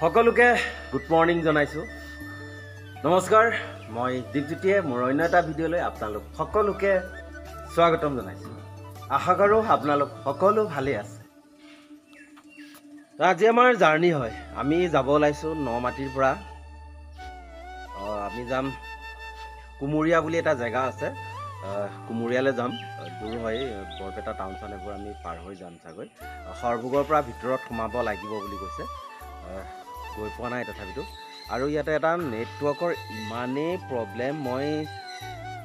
সকলোকে good morning জনাইছো। নমস্কাৰ, মই দীপজ্যোতিয়ে মোৰ অন্য এটা ভিডিঅ'লৈ আপোনালোক সকলোকে স্বাগতম জনাইছো। আশা কৰোঁ আপোনালোক সকলো ভালেই আছে। আজি আমাৰ জাৰ্ণি হয়, আমি যাব ওলাইছোঁ নমাটিৰ পৰা। আমি যাম কুমুৰীয়া বুলি এটা জেগা আছে, কুমুৰীয়ালৈ যাম। দূৰ হয়, বৰপেটা টাউন চাউন এইবোৰ আমি পাৰ হৈ যাম চাগৈ। সৰভোগৰ পৰা ভিতৰত সোমাব লাগিব বুলি কৈছে, গৈ পোৱা নাই তথাপিতো। আৰু ইয়াতে এটা নেটৱৰ্কৰ ইমানেই প্ৰব্লেম, মই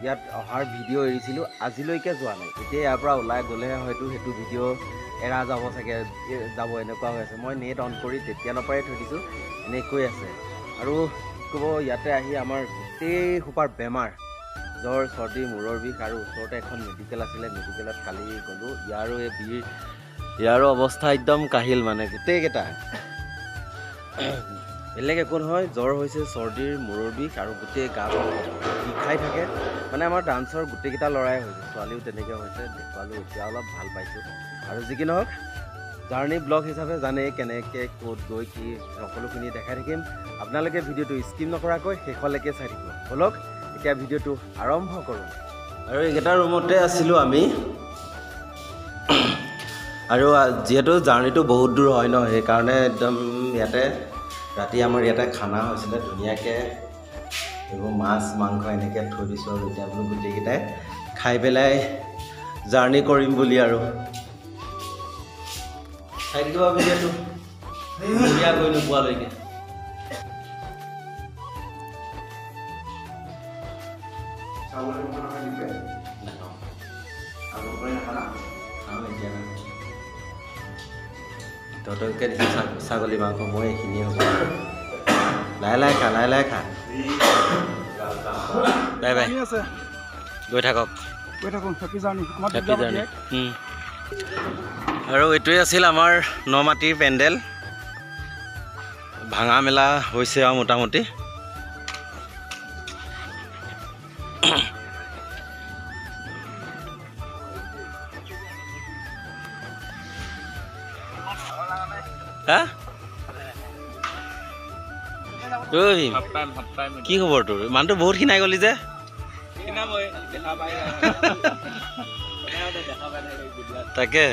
ইয়াত অহাৰ ভিডিঅ' এৰিছিলোঁ, আজিলৈকে যোৱা নাই। এতিয়া ইয়াৰ পৰা ওলাই গ'লেহে হয়তো সেইটো ভিডিঅ' এৰা যাব চাগে, এনেকুৱা হৈ আছে। মই নেট অন কৰি তেতিয়াৰ পৰাই থৈ দিছোঁ, এনেকৈ আছে। আৰু ক'ব, ইয়াতে আহি আমাৰ গোটেই সোপাৰ বেমাৰ, জ্বৰ, চৰ্দি, মূৰৰ বিষ। আৰু ওচৰতে এখন মেডিকেল আছিলে, মেডিকেলত কালি গ'লোঁ। ইয়াৰো অৱস্থা একদম কাহিল, মানে গোটেইকেইটা বেলেগ একো নহয়, জ্বৰ হৈছে, চৰ্দিৰ, মূৰৰ বিষ আৰু গোটেই গা বিষাই থাকে। মানে আমাৰ ডান্সৰ গোটেইকেইটা ল'ৰাই হৈছে, ছোৱালীও তেনেকৈ হৈছে। দেখুৱালোঁ, এতিয়া অলপ ভাল পাইছোঁ। আৰু যি কি নহওক, জাৰ্ণি ব্লগ হিচাপে জানেই কেনেকৈ ক'ত গৈ কি সকলোখিনি দেখাই থাকিম। আপোনালোকে ভিডিঅ'টো স্কিপ নকৰাকৈ শেষলৈকে চাই থাকিব। ব'লক এতিয়া ভিডিঅ'টো আৰম্ভ কৰোঁ। আৰু এইকেইটা ৰুমতে আছিলোঁ আমি। আৰু যিহেতু জাৰ্ণিটো বহুত দূৰ হয় ন, সেইকাৰণে একদম ইয়াতে ৰাতি আমাৰ ইয়াতে খানা হৈছিলে ধুনীয়াকৈ। এইবোৰ মাছ মাংস এনেকৈ থৈ দিছোঁ। আৰু এতিয়া বোলো গোটেইকেইটাই খাই পেলাই জাৰ্ণি কৰিম বুলি। আৰু চাই থাকিব ভিডিঅ'টো ধুনীয়া গৈ নোপোৱালৈকে। তহঁতকে দিছোঁ ছাগলী মাংস, মই এইখিনিয়ে হ'ব। লাহে লাহে খা, লাহে লাহে খা। বাই বাই, গৈ থাকক। Happy journey. আৰু এইটোৱে আছিল আমাৰ নমাটিৰ পেণ্ডেল। ভাঙা মেলা হৈছে আৰু মোটামুটি। কি খবৰ তোৰ? মানুহটো বহুত খিনাই গলি যে। তাকে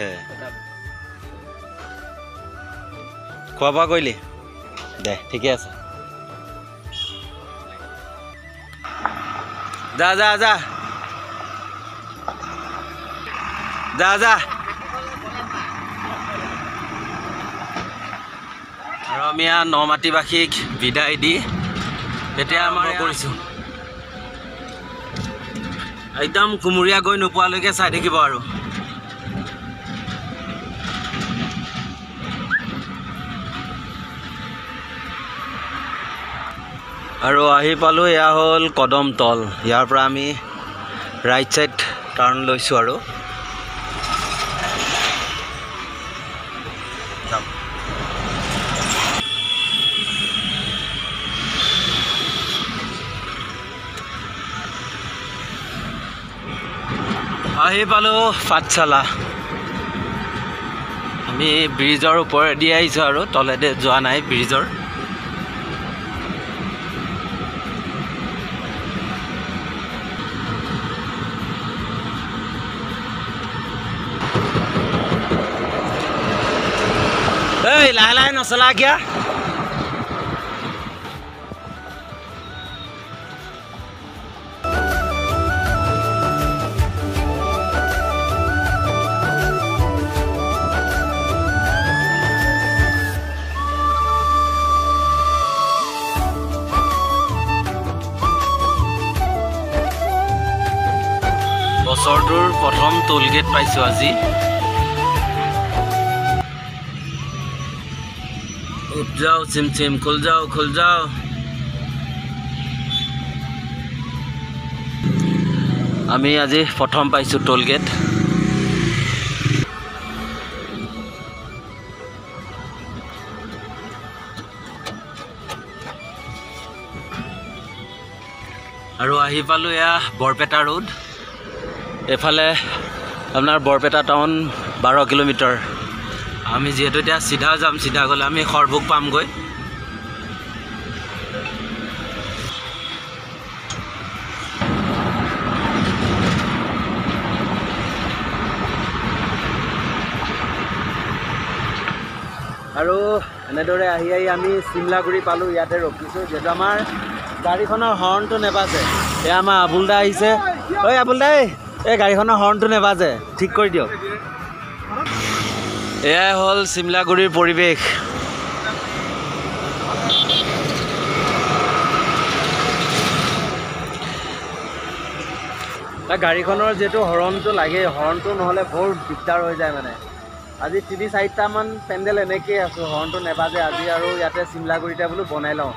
খোৱা বোৱা কৰিলি? দে ঠিকে আছে, যা যা যা যা যা। আৰু আমি নমাটিবাসীক বিদায় দি এতিয়া আমাৰ কৰিছোঁ। একদম কুমুৰীয়া গৈ নোপোৱালৈকে চাই থাকিব। আৰু আহি পালোঁ, এয়া হ'ল কদমতল। ইয়াৰ পৰা আমি ৰাইট ছাইড টাৰ্ণ লৈছোঁ। আৰু আহি পালোঁ পাঠশালা। আমি ব্ৰিজৰ ওপৰেদি আহিছোঁ, আৰু তলেদি যোৱা নাই ব্ৰিজৰ। এই লাহে লাহে নচলা কিয়া? বছৰটোৰ প্ৰথম টোল গেট পাইছোঁ আজি। উঠ যাও চিম চিম, খুল যাও খুল যাও। আমি আজি প্ৰথম পাইছোঁ টোল গেট। আৰু আহি পালোঁ এয়া বৰপেটা ৰোড। এফালে আপোনাৰ বৰপেটা টাউন 12 কিলোমিটাৰ। আমি যিহেতু এতিয়া চিধা যাম, চিধা গ'লে আমি সৰভোগ পামগৈ। আৰু এনেদৰে আহি আমি চিমলাগুৰি পালোঁ। ইয়াতে ৰখিছোঁ যিহেতু আমাৰ গাড়ীখনৰ হৰ্ণটো নেবাজে। এয়া আমাৰ আবুল দা আহিছে। ঐ আবুল দা, এই গাড়ীখনৰ হৰ্ণটো নেবাজে, ঠিক কৰি দিয়ক। এয়াই হ'ল চিমলাগুৰিৰ পৰিৱেশ। গাড়ীখনৰ যিহেতু হৰ্ণটো লাগে, হৰ্ণটো নহ'লে বৰ দিগদাৰ হৈ যায় মানে। আজি 3-4টামান পেণ্ডেল এনেকৈয়ে আছোঁ, হৰ্ণটো নেবাজে আজি। আৰু ইয়াতে চিমলাগুৰিতে বোলো বনাই লওঁ,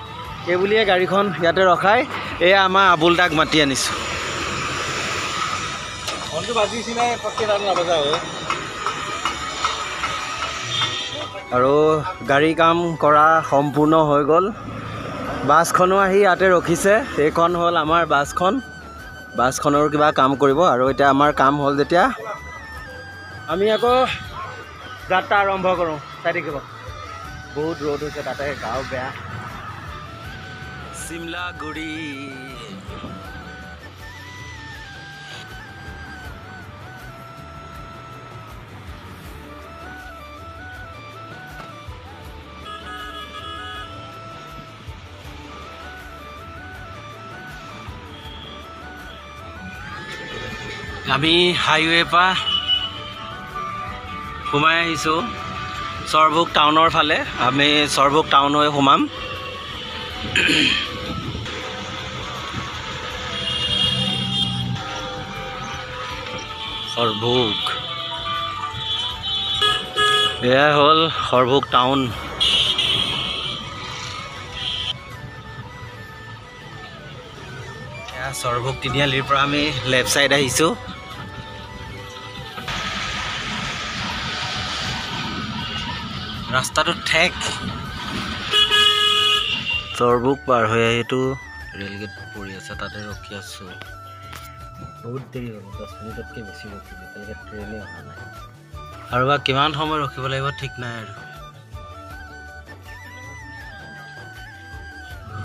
সেই বুলিয়ে গাড়ীখন ইয়াতে ৰখাই এয়া আমাৰ আবুল দাক মাতি আনিছোঁ। হৰ্ণটো বাজিছিলে নাবাজা হয়। আৰু গাড়ী কাম কৰা সম্পূৰ্ণ হৈ গ'ল। বাছখনো আহি ইয়াতে ৰখিছে। এইখন হ'ল আমাৰ বাছখন। বাছখনৰ কিবা কাম কৰিব। আৰু এতিয়া আমাৰ কাম হ'ল যেতিয়া আমি আকৌ যাত্ৰা আৰম্ভ কৰোঁ। চাই থাকিব, বহুত ৰ'দ হৈছে তাতে, গাও বেয়া। চিমলাগুৰি আমি হাইৱে পৰা সোমাই আহিছোঁ চৰভোগ টাউনৰ ফালে। আমি চৰভোগ টাউন হৈ সোমাম। সৰভোগ, এয়াই হ'ল সৰভোগ টাউন। এয়া সৰভোগ তিনিআলিৰ পৰা আমি লেফ্ট ছাইড আহিছোঁ। ৰাস্তাটো ঠেক। সৰভোগ পাৰ হৈ আহিটো ৰেলগেট পৰি আছে, তাতে ৰখি আছোঁ। বহুত দেৰি হ'ল, 10 মিনিটতকৈ বেছি ৰখিলোঁ, এতিয়ালৈকে ট্ৰেইনে অহা নাই। আৰু বা কিমান সময় ৰখিব লাগিব ঠিক নাই। আৰু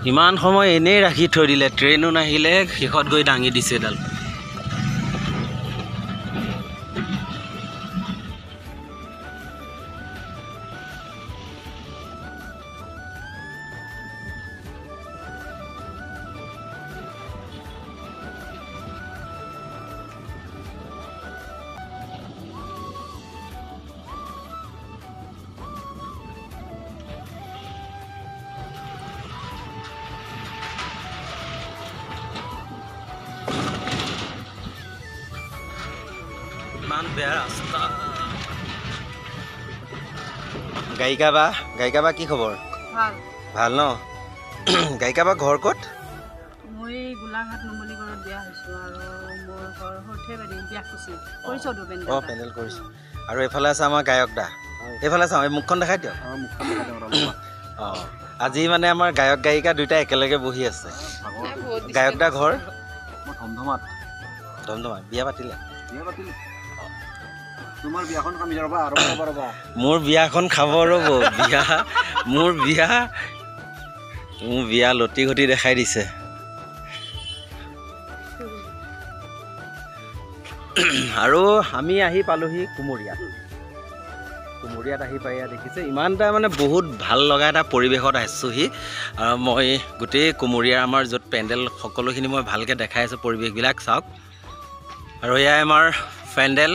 ইমান সময় এনেই ৰাখি থৈ দিলে, ট্ৰেইনো নাহিলে, শেষত গৈ দাঙি দিছে এডাল। ইমান বেয়া ৰাস্তা। গায়িকা বা কি খবৰ? ভাল ভাল ন? গায়িকা বা ঘৰ ক'ত? মই গোলাঘাট নুমলীগড়ত বিয়া হৈছোঁ। আৰু মোৰ ঘৰ সৰ্থেবাৰী বিয়াকুচি। কৰিছোঁ তো পেণ্ডেল। অঁ, পেণ্ডেল কৰিছোঁ। আৰু এইফালে আছে আমাৰ গায়ক দা। এইফালে চাওঁ, এই মুখখন দেখাই দিয়ক। অঁ, আজি মানে আমাৰ গায়ক গায়িকা দুইটা একেলগে বহি আছে। গায়ক দা ঘৰ ধমধমাত। ধমধমাত। বিয়া পাতিলে? তোমাৰ বিয়াখন খাম ৰ'বা, ৰ'বা। মোৰ বিয়াখন খাব ৰ'ব। মোৰ বিয়া লটি ঘটি দেখাই দিছে। আৰু আমি আহি পালোহি কুমৰীয়াত আহি পাই দেখিছে ইমান এটা মানে বহুত ভাল লগা এটা পৰিৱেশত আছোঁহি। আৰু মই গোটেই কুমৰীয়াৰ আমাৰ য'ত পেণ্ডেল সকলোখিনি মই ভালকৈ দেখাই আছোঁ, পৰিৱেশবিলাক চাওক। আৰু এয়াই আমাৰ পেণ্ডেল।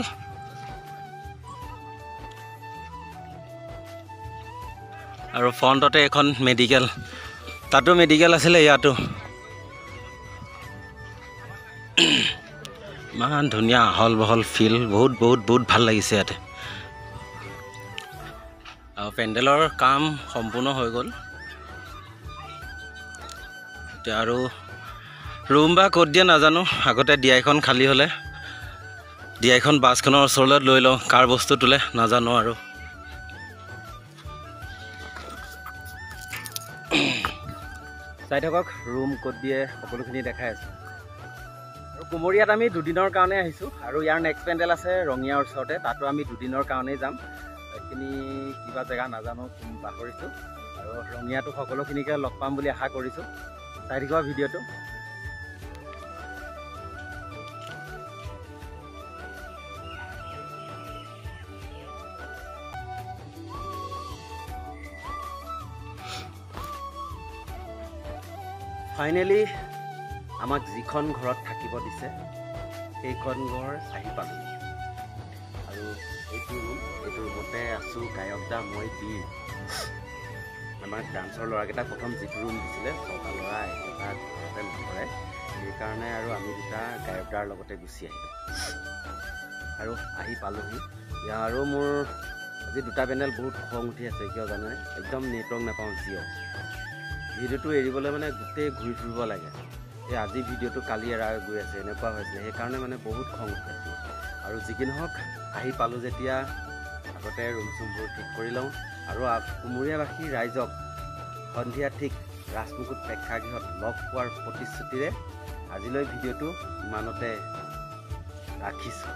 আৰু ফ্ৰণ্টতে এখন মেডিকেল, তাতো মেডিকেল আছিলে, ইয়াতো। ইমান ধুনীয়া আহল বহল ফিল্ড, বহুত ভাল লাগিছে ইয়াতে। আৰু পেণ্ডেলৰ কাম সম্পূৰ্ণ হৈ গ'ল। এতিয়া আৰু ৰুম বা ক'ত দিয়ে নাজানো। আগতে ডিআইখন খালী হ'লে ডিআইখন বাছখনৰ ওচৰলৈ লৈ লওঁ, কাৰ বস্তু তোলে নাজানো। আৰু চাই থাকক, ৰুম ক'ত দিয়ে সকলোখিনি দেখাই আছোঁ। আৰু কুমৰীয়াত আমি দুদিনৰ কাৰণে আহিছোঁ। আৰু ইয়াৰ নেক্সট পেণ্ডেল আছে ৰঙিয়াৰ ওচৰতে, তাতো আমি দুদিনৰ কাৰণেই যাম। এইখিনি কিবা জেগা নাজানো, পাহৰিছোঁ। আৰু ৰঙিয়াতো সকলোখিনিকে লগ পাম বুলি আশা কৰিছোঁ। চাই থাকিব ভিডিঅ'টো। ফাইনেলি আমাক যিখন ঘৰত থাকিব দিছে সেইখন ঘৰ আহি পালোঁ আৰু এইটো ৰুমতে আছোঁ গায়ক দা মই বীৰ আমাক ডান্সৰ ল'ৰাকেইটাক প্ৰথম যিটো ৰুম দিছিলে ছটা ল'ৰা এটা ঘৰতে নকৰে সেইকাৰণে আৰু আমি দুটা গায়ক দাৰ লগতে গুচি আহিলোঁ আৰু আহি পালোঁহি আৰু মোৰ আজি দুটা পেনেল বহুত খং উঠি আছে কিয় জানে একদম নেটৱৰ্ক নাপাওঁ জিঅ' ভিডিঅ'টো এৰিবলৈ মানে গোটেই ঘূৰি ফুৰিব লাগে এই আজি ভিডিঅ'টো কালি এৰা গৈ আছে এনেকুৱা হৈছিলে সেইকাৰণে মানে বহুত খং উঠি আছে আৰু যি কি নহওক আহি পালোঁ যেতিয়া আগতে ৰুম চুমবোৰ ঠিক কৰি লওঁ আৰু কুমুৰীয়াবাসী ৰাইজক সন্ধিয়া ঠিক ৰাজমুকুট প্ৰেক্ষাগৃহত লগ পোৱাৰ প্ৰতিশ্ৰুতিৰে আজিলৈ ভিডিঅ'টো ইমানতে ৰাখিছোঁ।